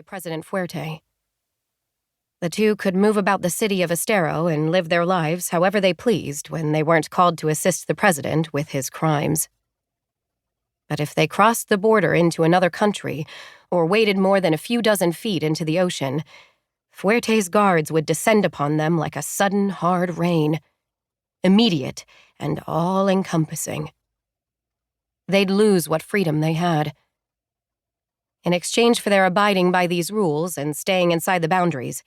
by President Fuerte. The two could move about the city of Estero and live their lives however they pleased when they weren't called to assist the president with his crimes. But if they crossed the border into another country or waded more than a few dozen feet into the ocean, Fuerte's guards would descend upon them like a sudden, hard rain, immediate and all-encompassing. They'd lose what freedom they had. In exchange for their abiding by these rules and staying inside the boundaries,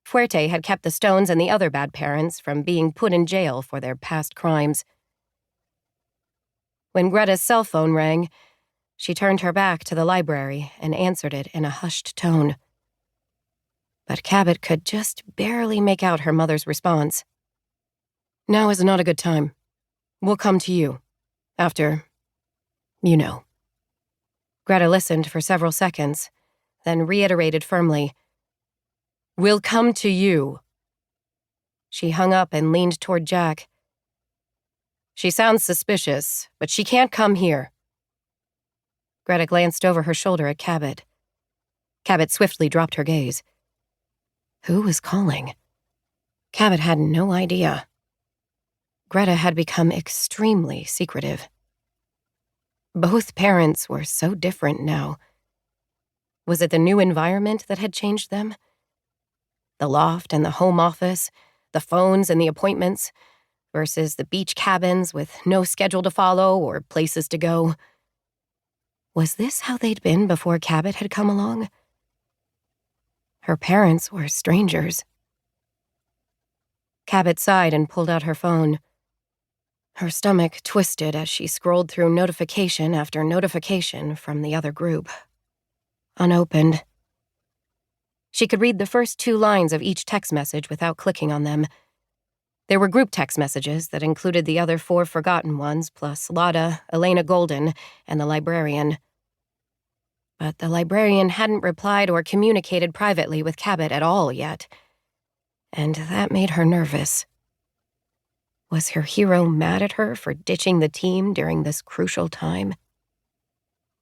Fuerte had kept the Stones and the other bad parents from being put in jail for their past crimes. When Greta's cell phone rang, she turned her back to the library and answered it in a hushed tone. But Cabot could just barely make out her mother's response. "Now is not a good time. We'll come to you. After, you know." Greta listened for several seconds, then reiterated firmly, "We'll come to you." She hung up and leaned toward Jack. "She sounds suspicious, but she can't come here." Greta glanced over her shoulder at Cabot. Cabot swiftly dropped her gaze. Who was calling? Cabot had no idea. Greta had become extremely secretive. Both parents were so different now. Was it the new environment that had changed them? The loft and the home office, the phones and the appointments, versus the beach cabins with no schedule to follow or places to go. Was this how they'd been before Cabot had come along? Her parents were strangers. Cabot sighed and pulled out her phone. Her stomach twisted as she scrolled through notification after notification from the other group. Unopened. She could read the first 2 lines of each text message without clicking on them. There were group text messages that included the other 4 forgotten ones, plus Lotta, Elena Golden, and the librarian. But the librarian hadn't replied or communicated privately with Cabot at all yet, and that made her nervous. Was her hero mad at her for ditching the team during this crucial time?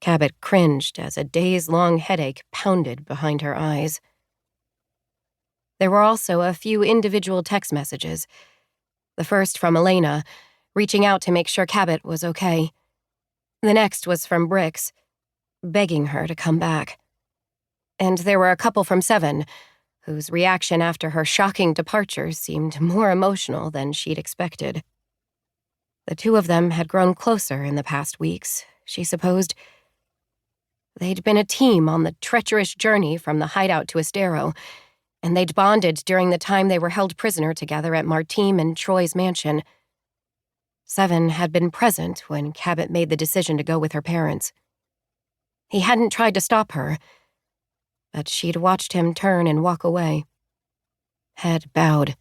Cabot cringed as a days-long headache pounded behind her eyes. There were also a few individual text messages. The first from Elena, reaching out to make sure Cabot was okay. The next was from Brix, begging her to come back. And there were a couple from Seven, whose reaction after her shocking departure seemed more emotional than she'd expected. The 2 of them had grown closer in the past weeks, she supposed. They'd been a team on the treacherous journey from the hideout to Estero, and they'd bonded during the time they were held prisoner together at Martine and Troy's mansion. Seven had been present when Cabot made the decision to go with her parents. He hadn't tried to stop her, but she'd watched him turn and walk away. Head bowed.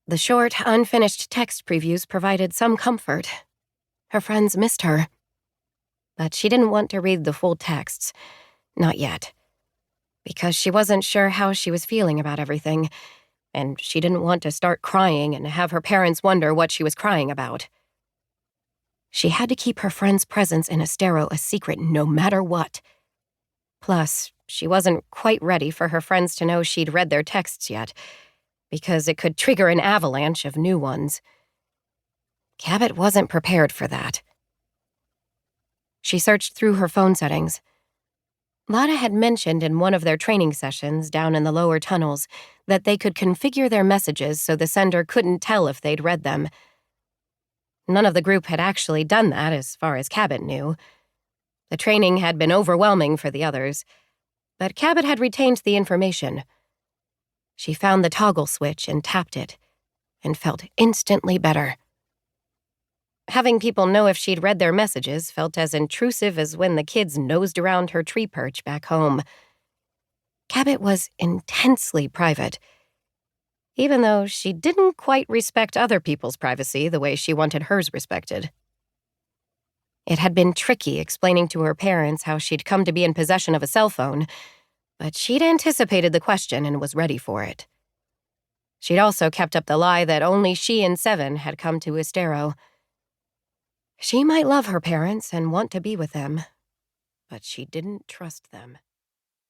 The short, unfinished text previews provided some comfort. Her friends missed her. But she didn't want to read the full texts. Not yet. Because she wasn't sure how she was feeling about everything, and she didn't want to start crying and have her parents wonder what she was crying about. She had to keep her friend's presence in Estero a secret no matter what. Plus, she wasn't quite ready for her friends to know she'd read their texts yet, because it could trigger an avalanche of new ones. Cabot wasn't prepared for that. She searched through her phone settings. Lotta had mentioned in one of their training sessions down in the lower tunnels that they could configure their messages so the sender couldn't tell if they'd read them. None of the group had actually done that as far as Cabot knew. The training had been overwhelming for the others, but Cabot had retained the information. She found the toggle switch and tapped it, and felt instantly better. Having people know if she'd read their messages felt as intrusive as when the kids nosed around her tree perch back home. Cabot was intensely private, even though she didn't quite respect other people's privacy the way she wanted hers respected. It had been tricky explaining to her parents how she'd come to be in possession of a cell phone, but she'd anticipated the question and was ready for it. She'd also kept up the lie that only she and Seven had come to Estero. She might love her parents and want to be with them, but she didn't trust them.